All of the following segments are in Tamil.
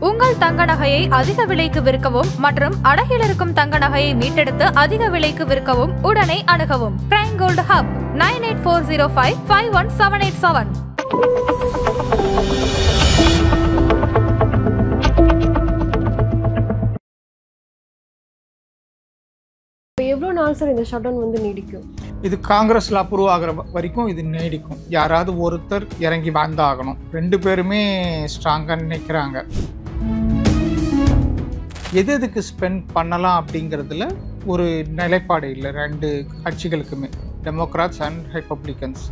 உங்கள் தங்க நகையை அதிக விலைக்கு விற்கவும் மற்றும் அடகில் இருக்கும் தங்க நகையை மீட்டெடுத்து அதிக விலைக்கு விற்கவும் உடனே அணுகவும். Prime gold hub 9840551787. எவ்வளோ நாள் சார் இந்த ஷட் டவுன் வந்து நீடிக்கும்? இது காங்கிரஸ்ல அப்ரூவ் ஆகிற வரைக்கும் இது நீடிக்கும். யாராவது ஒருத்தர் இறங்கி வந்தாகணும். ரெண்டு பேருமே ஸ்ட்ராங்காக நினைக்கிறாங்க. எதுக்கு ஸ்பெண்ட் பண்ணலாம் அப்படிங்கிறதுல ஒரு நிலைப்பாடு இல்லை ரெண்டு கட்சிகளுக்குமே, டெமோக்ராட்ஸ் அண்ட் ரிப்பப்ளிகன்ஸ்.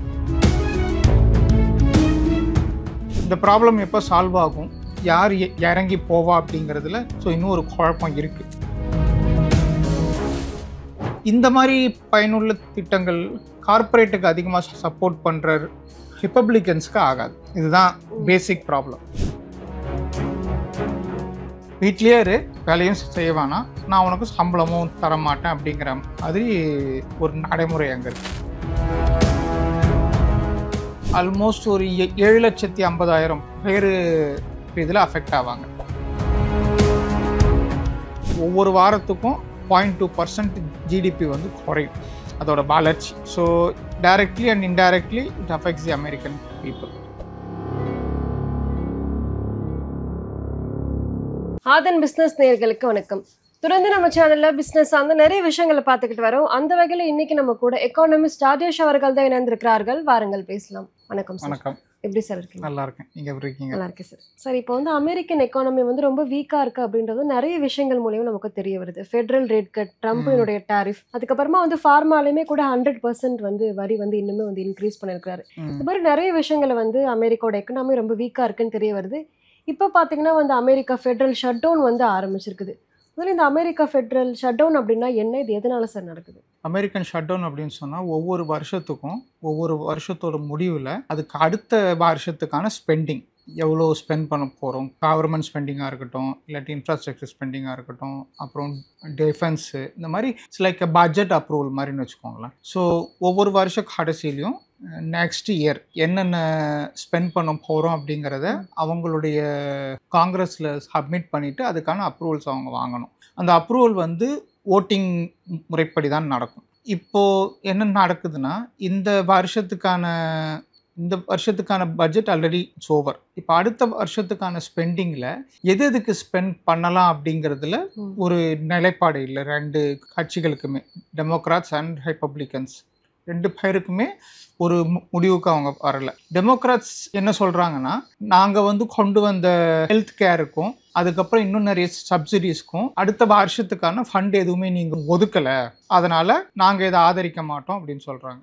இந்த ப்ராப்ளம் எப்போ சால்வ் ஆகும், யார் இறங்கி போவா அப்படிங்கிறதுல இன்னும் ஒரு குழப்பம் இருக்குது. இந்த மாதிரி பயனுள்ள திட்டங்கள் கார்ப்பரேட்டுக்கு அதிகமாக சப்போர்ட் பண்ணுற ரிப்பப்ளிகன்ஸ்க்கு ஆகாது. இதுதான் பேசிக் ப்ராப்ளம். வீட்லேயே வேலையும் செய்வானா, நான் உனக்கு சம்பளமும் தரமாட்டேன் அப்படிங்கிற மாதிரி ஒரு நடைமுறை அங்கே இருக்கு. ஆல்மோஸ்ட் ஒரு 7,50,000 பேர் இதில் அஃபெக்ட் ஆவாங்க. ஒவ்வொரு வாரத்துக்கும் 0.2% ஜிடிபி வந்து குறையும் அதோட வளர்ச்சி. So directly and indirectly it affects the American people. Aadhan business நேயர்களுக்கு வணக்கம். தொடர்ந்து நம்ம சேனலில் பிஸ்னஸ் சார்ந்த நிறைய விஷயங்களை பார்த்துக்கிட்டு வரோம். அந்த வகையில் இன்னைக்கு நம்ம கூட எக்கானமிஸ்ட் ராஜேஷ் அவர்கள் தான் இணைந்திருக்கிறார்கள். வாருங்கள் பேசலாம். வணக்கம் சார். வணக்கம். எப்படி சார் இருக்கீங்க? நல்லா இருக்கேன். நீங்கள் எப்படி இருக்கீங்க? நல்லா இருக்கேன் சார். சார், இப்போ வந்து அமெரிக்கன் எக்கானமி வந்து ரொம்ப வீக்காக இருக்குது அப்படின்றது நிறைய விஷயங்கள் மூலியம் நமக்கு தெரிய வருது. ஃபெட்ரல் ரேட் கட், ட்ரம்ப்பினுடைய டாரிஃப், அதுக்கப்புறமா வந்து ஃபார்மாலையுமே கூட 100% வந்து வரி வந்து இன்னுமே வந்து இன்க்ரீஸ் பண்ணியிருக்காரு. இது மாதிரி நிறைய விஷயங்களை வந்து அமெரிக்காவோட எக்கனாமி ரொம்ப வீக்காக இருக்குன்னு தெரிய வருது. இப்போ பார்த்தீங்கன்னா வந்து அமெரிக்கா ஃபெட்ரல் ஷட் டவுன் வந்து ஆரம்பிச்சிருக்குது. முதல்ல இந்த அமெரிக்கா ஃபெட்ரல் ஷட் டவுன் அப்படின்னா என்ன, இது எதனால சார் நடக்குது? அமெரிக்கன் ஷட் டவுன் அப்படின்னு சொன்னால் ஒவ்வொரு வருஷத்துக்கும் ஒவ்வொரு வருஷத்தோட முடிவில் அதுக்கு அடுத்த வருஷத்துக்கான ஸ்பெண்டிங் எவ்வளோ ஸ்பெண்ட் பண்ண போகிறோம், கவர்மெண்ட் ஸ்பெண்டிங்காக இருக்கட்டும், இல்லாட்டி இன்ஃப்ராஸ்ட்ரக்சர் ஸ்பெண்டிங்காக இருக்கட்டும், அப்புறம் டிஃபென்ஸு, இந்த மாதிரி லைக் பட்ஜெட் அப்ரூவல் மாதிரின்னு வச்சுக்கோங்களேன். ஸோ ஒவ்வொரு வருஷ கடைசியிலையும் நெக்ஸ்ட் இயர் என்னென்ன ஸ்பெண்ட் பண்ண போகிறோம் அப்படிங்கிறத அவங்களுடைய காங்கிரஸில் சப்மிட் பண்ணிவிட்டு அதுக்கான அப்ரூவல்ஸ் அவங்க வாங்கணும். அந்த அப்ரூவல் வந்து ஓட்டிங் முறைப்படி தான் நடக்கும். இப்போது என்ன நடக்குதுன்னா, இந்த வருஷத்துக்கான பட்ஜெட் ஆல்ரெடி இட்ஸ் ஓவர். இப்போ அடுத்த வருஷத்துக்கான ஸ்பெண்டிங்கில் எதுக்கு ஸ்பெண்ட் பண்ணலாம் அப்படிங்கிறதுல ஒரு நிலைப்பாடு இல்லை ரெண்டு கட்சிகளுக்குமே, டெமோக்ராட்ஸ் அண்ட் ரிப்பப்ளிகன்ஸ். ரெண்டு பேருக்குமே ஒரு முடிவுக்கு அவங்க வரல. டெமோக்ராட்ஸ் என்ன சொல்கிறாங்கன்னா, நாங்கள் வந்து கொண்டு வந்த ஹெல்த் கேருக்கும் அதுக்கப்புறம் இன்னும் நிறைய சப்சிடிஸ்க்கும் அடுத்த வருஷத்துக்கான ஃபண்ட் எதுவுமே நீங்கள் ஒதுக்கலை, அதனால் நாங்கள் இதை ஆதரிக்க மாட்டோம் அப்படின்னு சொல்கிறாங்க.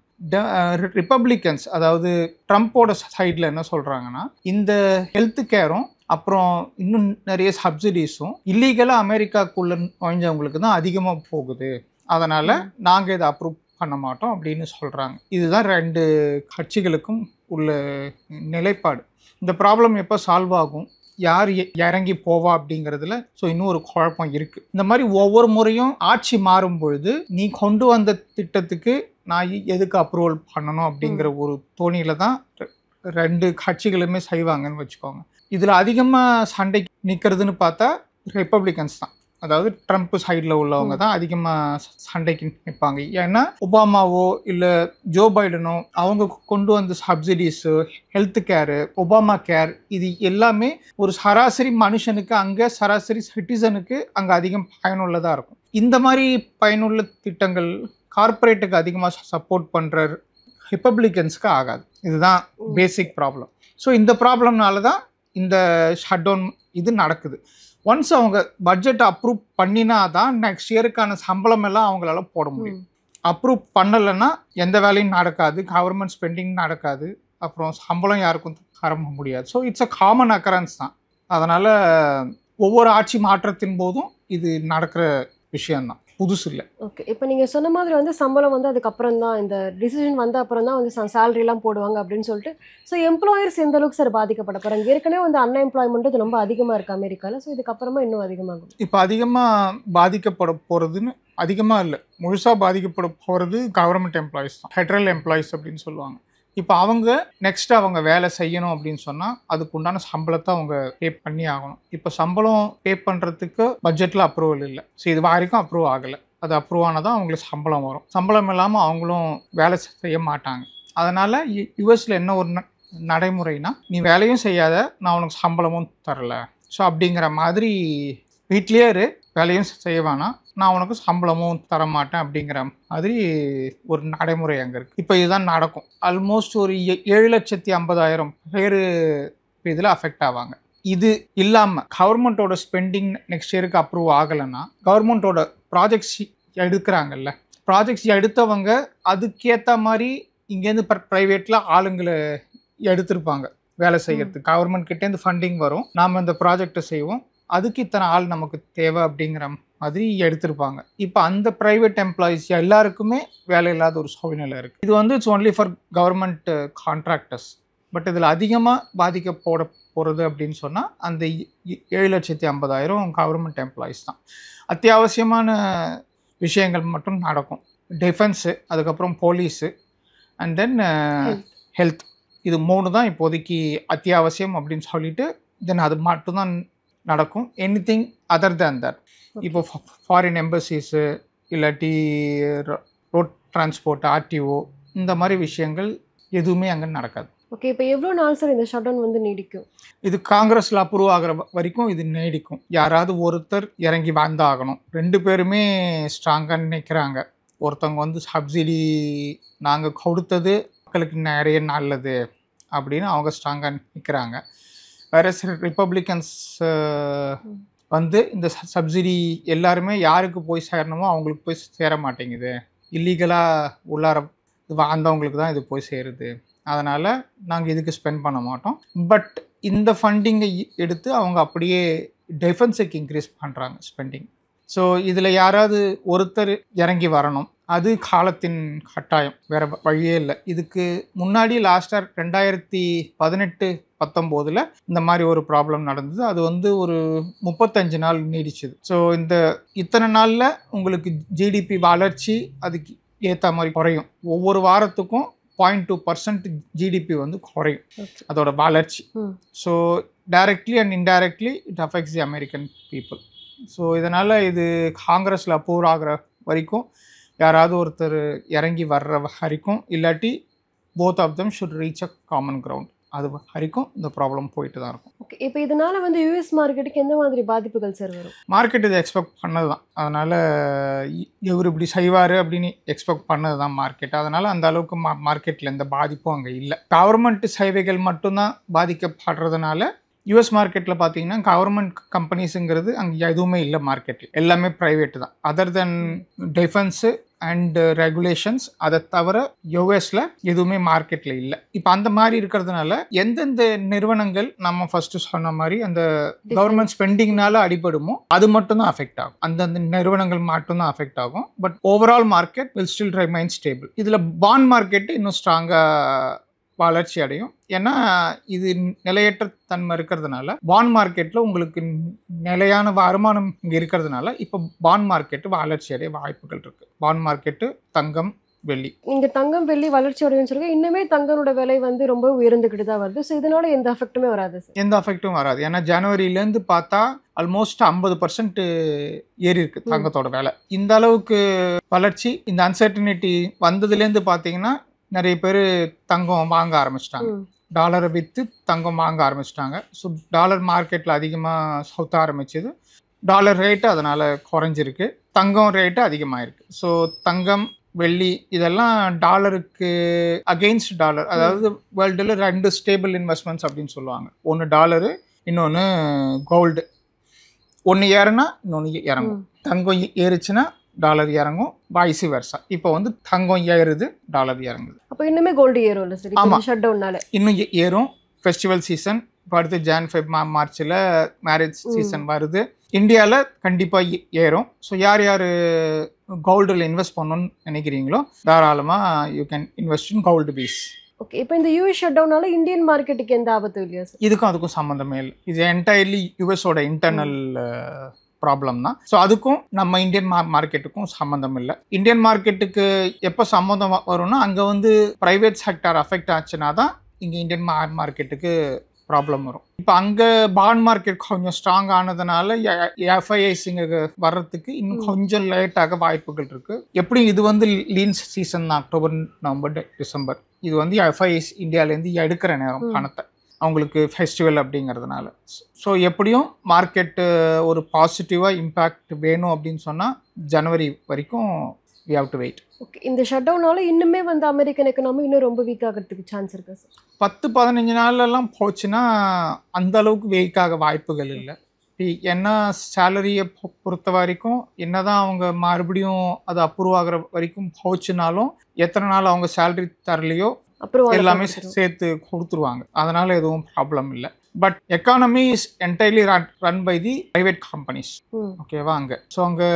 ரிப்பப்ளிகன்ஸ், அதாவது ட்ரம்ப்போட சைடில் என்ன சொல்கிறாங்கன்னா, இந்த ஹெல்த் கேரும் அப்புறம் இன்னும் நிறைய சப்சிடிஸும் இல்லீகலாக அமெரிக்காக்குள்ளே நுழைஞ்சவங்களுக்கு தான் அதிகமாக போகுது, அதனால் நாங்கள் இதை அப்ரூவ் பண்ண மாட்டோம் அப்படின்னு சொல்கிறாங்க. இதுதான் ரெண்டு கட்சிகளுக்கும் உள்ள நிலைப்பாடு. இந்த ப்ராப்ளம் எப்போ சால்வ் ஆகும், யார் இறங்கி போவா அப்படிங்கிறதுல இன்னும் ஒரு குழப்பம் இருக்குது. இந்த மாதிரி ஒவ்வொரு முறையும் ஆட்சி மாறும் பொழுது நீ கொண்டு வந்த திட்டத்துக்கு நான் எதுக்கு அப்ரூவல் பண்ணணும் அப்படிங்கிற ஒரு தோணியில தான் ரெண்டு கட்சிகளுமே செய்வாங்கன்னு வச்சுக்கோங்க. இதில் அதிகமாக சண்டைக்கு நிற்கிறதுன்னு பார்த்தா ரிப்பப்ளிகன்ஸ் தான், அதாவது ட்ரம்ப் சைடில் உள்ளவங்க தான் அதிகமாக சண்டைக்கு நிற்பாங்க. ஏன்னா ஒபாமாவோ இல்லை ஜோ பைடனோ அவங்க கொண்டு வந்த சப்சிடிஸு, ஹெல்த் கேரு, ஒபாமா கேர், இது எல்லாமே ஒரு சராசரி மனுஷனுக்கு, அங்கே சராசரி சிட்டிசனுக்கு அங்கே அதிகம் பயனுள்ளதாக இருக்கும். இந்த மாதிரி பயனுள்ள திட்டங்கள் கார்ப்பரேட்டுக்கு அதிகமாக சப்போர்ட் பண்ணுற ரிப்பப்ளிகன்ஸ்க்கு ஆகாது. இதுதான் பேசிக் ப்ராப்ளம். இந்த ப்ராப்ளம்னால தான் இந்த ஷட் டவுன் இது நடக்குது. ஒன்ஸ் அவங்க பட்ஜெட் அப்ரூவ் பண்ணினா தான் நெக்ஸ்ட் இயருக்கான சம்பளம் எல்லாம் அவங்களால போட முடியும். அப்ரூவ் பண்ணலைன்னா எந்த வேலையும் நடக்காது, கவர்மெண்ட் ஸ்பெண்டிங் நடக்காது, அப்புறம் சம்பளம் யாருக்கும் தர முடியாது. இட்ஸ் அ காமன் அக்கரன்ஸ் தான். அதனால் ஒவ்வொரு ஆட்சி மாற்றத்தின் போதும் இது நடக்கிற விஷயம்தான், புதுசு இல்லை. ஓகே, இப்போ நீங்கள் சொன்ன மாதிரி வந்து சம்பளம் வந்து அதுக்கப்புறம் தான், இந்த டிசிஷன் வந்த அப்புறம் தான் வந்து சேலரிலாம் போடுவாங்க அப்படின்னு சொல்லிட்டு. எம்ப்ளாயர்ஸ் எந்த அளவுக்கு சார் பாதிக்கப்பட போகிறாங்க? ஏற்கனவே வந்து அன்எம்ப்ளாய்மெண்ட் இது ரொம்ப அதிகமாக இருக்குது அமெரிக்காவில். இதுக்கப்புறமா இன்னும் அதிகமாகும். இப்போ அதிகமாக பாதிக்கப்பட போகிறதுன்னு அதிகமாக இல்லை, முழுசாக பாதிக்கப்பட போகிறது கவர்மெண்ட் எம்ப்ளாயிஸ் தான், ஃபெட்ரல் எம்ப்ளாயிஸ் அப்படின்னு சொல்லுவாங்க. இப்போ அவங்க நெக்ஸ்ட் அவங்க வேலை செய்யணும் அப்படின்னு சொன்னால் அதுக்கு உண்டான சம்பளத்தை அவங்க பே பண்ணி ஆகணும். இப்போ சம்பளம் பே பண்ணுறதுக்கு பட்ஜெட்டில் அப்ரூவல் இல்லை. ஸோ இது வரைக்கும் அப்ரூவ் ஆகலை. அது அப்ரூவ் ஆனதான் அவங்களுக்கு சம்பளம் வரும். சம்பளம் இல்லாமல் அவங்களும் வேலை செய்ய மாட்டாங்க. அதனால் யுஎஸில் என்ன ஒரு நடைமுறைனா, நீ வேலையும் செய்யாத, நான் உனக்கு சம்பளமும் தரல. ஸோ அப்படிங்கிற மாதிரி வீட்லேயே இரு, வேலையும் செய்ய வேணாம், நான் உனக்கு சம்பளமும் தரமாட்டேன் அப்படிங்கிற மாதிரி ஒரு நடைமுறை அங்கே இருக்குது. இப்போ இதுதான் நடக்கும். ஆல்மோஸ்ட் ஒரு 7,50,000 பேர் இதில் அஃபெக்ட் ஆவாங்க. இது இல்லாமல் கவர்மெண்ட்டோட ஸ்பெண்டிங் நெக்ஸ்ட் இயருக்கு அப்ரூவ் ஆகலைன்னா, கவர்மெண்ட்டோட ப்ராஜெக்ட்ஸ் எடுக்கிறாங்கல்ல, ப்ராஜெக்ட்ஸ் எடுத்தவங்க அதுக்கேற்ற மாதிரி இங்கேருந்து ப்ரைவேட்டில் ஆளுங்களை எடுத்திருப்பாங்க வேலை செய்யறதுக்கு. கவர்மெண்ட் கிட்டேருந்து ஃபண்டிங் வரும், நாம் இந்த ப்ராஜெக்டை செய்வோம், அதுக்கு இத்தனை ஆள் நமக்கு தேவை அப்படிங்கிற மாதிரி எடுத்திருப்பாங்க. இப்போ அந்த ப்ரைவேட் எம்ப்ளாயீஸ் எல்லாருக்குமே வேலை இல்லாத ஒரு சூழ்நிலை இருக்குது. இது வந்து it's only for government contractors. But இதில் அதிகமாக பாதிக்க போகிறது அப்படின்னு சொன்னால் அந்த 7,50,000 கவர்மெண்ட் எம்ப்ளாயீஸ் தான். அத்தியாவசியமான விஷயங்கள் மட்டும் நடக்கும். டிஃபென்ஸு, அதுக்கப்புறம் போலீஸு, அண்ட் தென் ஹெல்த். இது 3 தான் இப்போதைக்கு அத்தியாவசியம் அப்படின்னு சொல்லிட்டு தென் அது மட்டும்தான் நடக்கும். எனிதிங் அதர் தேன் தட், இப்போ ஃபாரின் எம்பசிஸு இல்லாட்டி ரோட் டிரான்ஸ்போர்ட், ஆர்டிஓ, இந்த மாதிரி விஷயங்கள் எதுவுமே அங்கே நடக்காது. ஓகே, இப்போ எவ்வளோ நாள் சார் இந்த ஷட் டவுன் வந்து நீடிக்கும்? இது காங்கிரஸில் அப்ரூவ் ஆகிற வரைக்கும் இது நீடிக்கும். யாராவது ஒருத்தர் இறங்கி வந்தாகணும். 2 பேருமே ஸ்ட்ராங்காக நிற்கிறாங்க. ஒருத்தவங்க வந்து சப்சிடி நாங்கள் கொடுத்தது மக்களுக்கு நிறைய நல்லது அப்படின்னு அவங்க ஸ்ட்ராங்காக நிற்கிறாங்க. வேறு ரிப்பப்ளிகன்ஸ் வந்து இந்த சப்சிடி எல்லாருமே யாருக்கு போய் சேரணுமோ அவங்களுக்கு போய் சேர மாட்டேங்குது, இல்லீகலாக உள்ளார வந்தவங்களுக்கு தான் இது போய் சேருது, அதனால் நாங்கள் இதுக்கு ஸ்பெண்ட் பண்ண மாட்டோம். பட் இந்த ஃபண்டிங்கை எடுத்து அவங்க அப்படியே டிஃபென்ஸுக்கு இன்க்ரீஸ் பண்ணுறாங்க ஸ்பெண்டிங். ஸோ இதில் யாராவது ஒருத்தர் இறங்கி வரணும், அது காலத்தின் கட்டாயம், வேறு வழியே இல்லை. இதுக்கு முன்னாடி லாஸ்ட்டாக 2018-19 இந்த மாதிரி ஒரு ப்ராப்ளம் நடந்தது. அது வந்து ஒரு 35 நாள் நீடிச்சுது. ஸோ இத்தனை நாளில் உங்களுக்கு ஜிடிபி வளர்ச்சி அதுக்கு ஏற்ற மாதிரி குறையும். ஒவ்வொரு வாரத்துக்கும் 0.2% ஜிடிபி வந்து குறையும் அதோட வளர்ச்சி. So directly and indirectly it affects the American people. So இதனால் இது காங்கிரஸில் அப்ரூவ் ஆகிற வரைக்கும் யாராவது ஒருத்தர் இறங்கி வர்ற வரைக்கும், இல்லாட்டி both of them should reach a common ground, அது வரைக்கும் இந்த ப்ராப்ளம் போயிட்டு தான் இருக்கும். ஓகே, இப்போ இதனால் வந்து யூஎஸ் மார்க்கெட்டுக்கு எந்த மாதிரி பாதிப்புகள் சார் வரும்? மார்க்கெட் இதை எக்ஸ்பெக்ட் பண்ணது தான். அதனால் இவர் இப்படி செய்வார் அப்படின்னு எக்ஸ்பெக்ட் பண்ணது தான் மார்க்கெட். அதனால் அந்த அளவுக்கு மார்க்கெட்டில் எந்த பாதிப்பும் அங்கே இல்லை. கவர்மெண்ட் சேவைகள் மட்டும்தான் பாதிக்கப்படுறதுனால யூஎஸ் மார்க்கெட்டில் பார்த்தீங்கன்னா கவர்மெண்ட் கம்பெனிஸுங்கிறது அங்கே எதுவுமே இல்லை. மார்க்கெட்டில் எல்லாமே ப்ரைவேட்டு தான். Other then defence and regulations, அதை தவிர யூஎஸில் எதுவுமே மார்க்கெட்டில் இல்லை. இப்போ அந்த மாதிரி இருக்கிறதுனால எந்தெந்த நிறுவனங்கள் நம்ம ஃபஸ்ட்டு சொன்ன மாதிரி அந்த கவர்மெண்ட் ஸ்பெண்டிங்னால அடிபடுமோ அது மட்டும்தான் அஃபெக்ட் ஆகும். அந்தந்த நிறுவனங்கள் மட்டும்தான் அஃபெக்ட் ஆகும். But overall market will still remain stable. இதில் பாண்ட் மார்க்கெட்டு இன்னும் ஸ்ட்ராங்காக வளர்ச்சி அடையும். ஏன்னா இது நிலையற்ற தன்மை இருக்கிறதுனால பாண்ட் மார்க்கெட்டில் உங்களுக்கு நிலையான வருமானம் இங்கே இருக்கிறதுனால இப்போ பாண்ட் மார்க்கெட்டு வளர்ச்சி அடைய வாய்ப்புகள் இருக்குது. பாண்ட் மார்க்கெட்டு, தங்கம், வெள்ளி. இங்கே தங்கம் வெள்ளி வளர்ச்சி அடையும்னு சொல்லுங்க. இன்னுமே தங்கனோட விலை வந்து ரொம்ப உயர்ந்துக்கிட்டு தான் வருது. ஸோ இதனால எந்த அஃபெக்ட்டுமே வராது சார்? எந்த அஃபெக்ட்டும் வராது. ஏன்னா ஜனவரியிலேருந்து பார்த்தா ஆல்மோஸ்ட் 50% ஏறி இருக்கு தங்கத்தோட விலை. இந்த அளவுக்கு வளர்ச்சி, இந்த அன்சர்டனிட்டி வந்ததுலேருந்து பார்த்தீங்கன்னா நிறைய பேர் தங்கம் வாங்க ஆரம்பிச்சிட்டாங்க. டாலரை விற்று தங்கம் வாங்க ஆரம்பிச்சிட்டாங்க. ஸோ டாலர் மார்க்கெட்டில் அதிகமாக சவுத்த ஆரம்பிச்சது. டாலர் ரேட்டு அதனால் குறைஞ்சிருக்கு, தங்கம் ரேட்டு அதிகமாகிருக்கு. ஸோ தங்கம், வெள்ளி இதெல்லாம் டாலருக்கு அகெயின்ஸ்ட் டாலர், அதாவது வேர்ல்டில் 2 ஸ்டேபிள் இன்வெஸ்ட்மெண்ட்ஸ் அப்படின்னு சொல்லுவாங்க. ஒன்று டாலரு, இன்னொன்று கோல்டு. ஒன்று ஏறுனா இன்னொன்று இறங்கும். தங்கம் ஏறுச்சுன்னா டாலர் இறங்கும், வாய்ஸ் வெர்சா. இப்போ வந்து தங்கம் ஏறுது, டாலர் இறங்குது. அப்போ இன்னுமே கோல்டு ஏறும்ல சார்? ஆமாம், ஷட் டவுன்னால இன்னும் ஏறும். ஃபெஸ்டிவல் சீசன் இப்போ அடுத்து ஜான், ஃபெப், மார்ச்சில் மேரேஜ் சீசன் வருது. இந்தியாவில் கண்டிப்பாக ஏறும். ஸோ யார் யார் கோல்டில் இன்வெஸ்ட் பண்ணணும்னு நினைக்கிறீங்களோ தாராளமாக you can invest in gold bees. Okay, இப்போ இந்த யூஎஸ் ஷட் டவுனால இந்தியன் மார்க்கெட்டுக்கு எந்த ஆபத்தும் இல்லையா சார்? இதுக்கும் அதுக்கும் சம்மந்தமே இல்லை. இது என்டையர்லி யூஎஸோட இன்டர்னல் ப்ராப்ளம் தான். ஸோ அதுக்கும் நம்ம இந்தியன் மார்க்கெட்டுக்கும் சம்மந்தம் இல்லை. இந்தியன் மார்க்கெட்டுக்கு எப்போ சம்மந்தம் வரும்னா அங்கே வந்து ப்ரைவேட் செக்டார் அஃபெக்ட் ஆச்சுன்னா தான் இங்கே இந்தியன் மார்க்கெட்டுக்கு ப்ராப்ளம் வரும். இப்போ அங்கே பாண்ட் மார்க்கெட் கொஞ்சம் ஸ்ட்ராங் ஆனதுனால எஃப்ஐஐஸ் இங்கே வர்றதுக்கு இன்னும் கொஞ்சம் லேட்டாக வாய்ப்புகள் இருக்குது. எப்படி இது வந்து லீன் சீசன் தான், அக்டோபர் நவம்பர் டிசம்பர். இது வந்து எஃப்ஐஐஸ் இந்தியாவிலேருந்து எடுக்கிற நேரம் பணத்தை, அவங்களுக்கு ஃபெஸ்டிவல் அப்படிங்கிறதுனால. ஸோ எப்படியும் மார்க்கெட்டு ஒரு பாசிட்டிவாக இம்பேக்ட் வேணும் அப்படின்னு சொன்னால் ஜனவரி வரைக்கும் we have to wait. Okay, இந்த ஷட் டவுனால இன்னுமே வந்து அமெரிக்கன் எக்கனாமி இன்னும் ரொம்ப வீக் ஆகிறதுக்கு சான்ஸ் இருக்கு சார்? 10-15 நாள்லாம் போச்சுன்னா அந்த அளவுக்கு வீக்காக வாய்ப்புகள் இல்லை. ஏன்னா சேலரியை பொறுத்த வரைக்கும் என்னதான் அவங்க மறுபடியும் அது அப்ரூவ் ஆகிற வரைக்கும் போச்சுனாலும் எத்தனை நாள் அவங்க சேலரி தரலையோ எல்லாமே சேர்த்து கொடுத்துருவாங்க. அதனால எதுவும் ப்ராப்ளம் இல்லை. But economy is entirely run by the private companies. ஓகேவா? அங்கே ஸோ அங்கே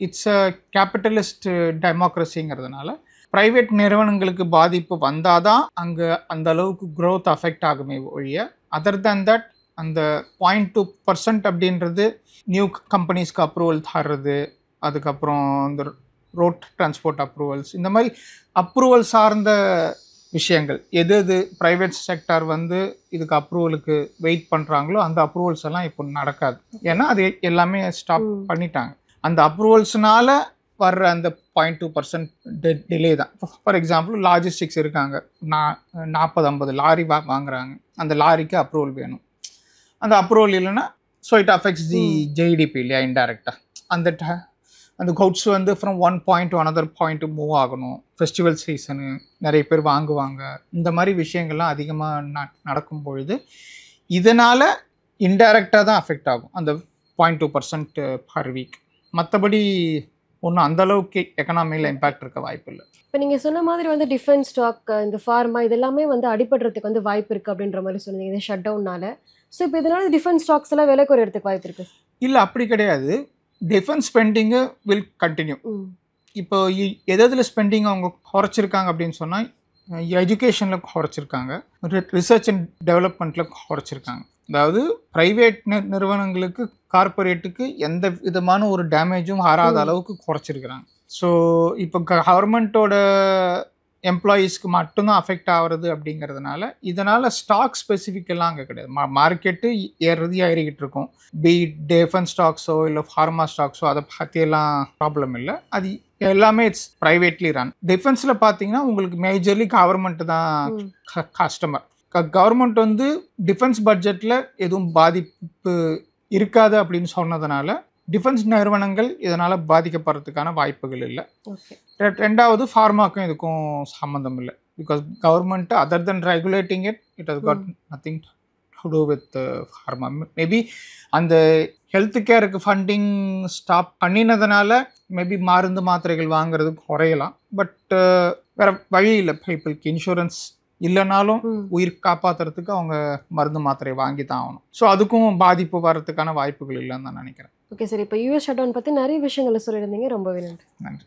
இட்ஸ் அ கேபிட்டலிஸ்ட் டெமோக்ரஸிங்கிறதுனால பிரைவேட் நிறுவனங்களுக்கு பாதிப்பு வந்தாதான் அங்கே அந்த அளவுக்கு க்ரோத் அஃபெக்ட் ஆகுமே ஒழிய, அதர் தேன் தட் அந்த 0.2% அப்படின்றது நியூ கம்பெனிஸ்க்கு அப்ரூவல் தர்றது, அதுக்கப்புறம் இந்த ரோட் டிரான்ஸ்போர்ட் அப்ரூவல்ஸ், இந்த மாதிரி அப்ரூவல் சார்ந்த விஷயங்கள் எது ப்ரைவேட் செக்டார் வந்து இதுக்கு அப்ரூவலுக்கு வெயிட் பண்ணுறாங்களோ அந்த அப்ரூவல்ஸ் எல்லாம் இப்போ நடக்காது. ஏன்னா அது எல்லாமே ஸ்டாப் பண்ணிட்டாங்க. அந்த அப்ரூவல்ஸ்னால வர்ற அந்த 0.2% டிலே தான். ஃபார் எக்ஸாம்பிள் லாஜிஸ்டிக்ஸ் இருக்காங்க, 40-50 லாரி வாங்குறாங்க, அந்த லாரிக்கு அப்ரூவல் வேணும். அந்த அப்ரூவல் இல்லைன்னா so it affects the GDP இல்லையா, இன்டைரக்டாக. அந்த கவுட்ஸ் வந்து from one point to another point move ஆகணும். ஃபெஸ்டிவல் சீசனு, நிறைய பேர் வாங்குவாங்க. இந்த மாதிரி விஷயங்கள்லாம் அதிகமாக நடக்கும் பொழுது இதனால் இன்டைரக்டாக தான் அஃபெக்ட் ஆகும் அந்த 0.2% பர் வீக். மற்றபடி ஒன்றும் அந்தளவுக்கு எக்கனாமியில் இம்பேக்ட் இருக்க வாய்ப்பு இல்லை. இப்போ நீங்கள் சொன்ன மாதிரி வந்து டிஃபென்ஸ் ஸ்டாக், இந்த ஃபார்மா, இதெல்லாமே வந்து அடிபடுறதுக்கு வந்து வாய்ப்பு இருக்குது அப்படின்ற மாதிரி சொன்னீங்க இந்த ஷட் டவுன்னால. ஸோ இப்போ இதனால டிஃபென்ஸ் ஸ்டாக்ஸ் எல்லாம் விலை குறையறதுக்கு வாய்ப்பு இருக்குது? இல்லை, அப்படி கிடையாது. Defence spending will continue. இப்போ எதில் ஸ்பெண்டிங் அவங்க குறைச்சிருக்காங்க அப்படின்னு சொன்னால் எஜுகேஷனில் குறைச்சிருக்காங்க, ரிசர்ச் அண்ட் டெவலப்மெண்ட்டில் குறைச்சிருக்காங்க. அதாவது ப்ரைவேட் நிறுவனங்களுக்கு, கார்பரேட்டுக்கு எந்த விதமான ஒரு டேமேஜும் ஆறாத அளவுக்கு குறைச்சிருக்கிறாங்க. ஸோ இப்போ கவர்மெண்ட்டோட எம்ப்ளாயீஸ்க்கு மட்டும்தான் அஃபெக்ட் ஆகிறது அப்படிங்கிறதுனால இதனால் ஸ்டாக் ஸ்பெசிஃபிக்கெல்லாம் அங்கே கிடையாது. மார்க்கெட்டு ஏறிக்கிட்டு இருக்கும். பி டிஃபென்ஸ் ஸ்டாக்ஸோ இல்லை ஃபார்மா ஸ்டாக்ஸோ அதை பற்றியெல்லாம் ப்ராப்ளம் இல்லை. அது எல்லாமே இட்ஸ் ப்ரைவேட்லி ரன். டிஃபென்ஸில் பார்த்தீங்கன்னா உங்களுக்கு மேஜர்லி கவர்மெண்ட்டு தான் கஸ்டமர். கவர்மெண்ட் வந்து டிஃபென்ஸ் பட்ஜெட்டில் எதுவும் பாதிப்பு இருக்காது அப்படின்னு சொன்னதுனால டிஃபென்ஸ் நிறுவனங்கள் இதனால் பாதிக்கப்படுறதுக்கான வாய்ப்புகள் இல்லை. ரெண்டாவது, ஃபார்மாக்கும் இதுக்கும் சம்மந்தம் இல்லை. Because government other then regulating it has got nothing to do with pharma. Maybe அந்த ஹெல்த் கேருக்கு ஃபண்டிங் ஸ்டாப் பண்ணினதுனால மேபி மருந்து மாத்திரைகள் வாங்குறது குறையலாம். பட் வேறு வழி இல்லை. பீப்புளுக்கு இன்சூரன்ஸ் இல்லைனாலும் உயிர் காப்பாற்றுறதுக்கு அவங்க மருந்து மாத்திரை வாங்கி தான் ஆகணும். ஸோ அதுக்கும் பாதிப்பு வர்றதுக்கான வாய்ப்புகள் இல்லைன்னு தான் நினைக்கிறேன். ஓகே சார், இப்போ யூஎஸ் ஷட் டவுன் பற்றி நிறைய விஷயங்களை சொல்லியிருந்தீங்க. ரொம்பவே நன்றி.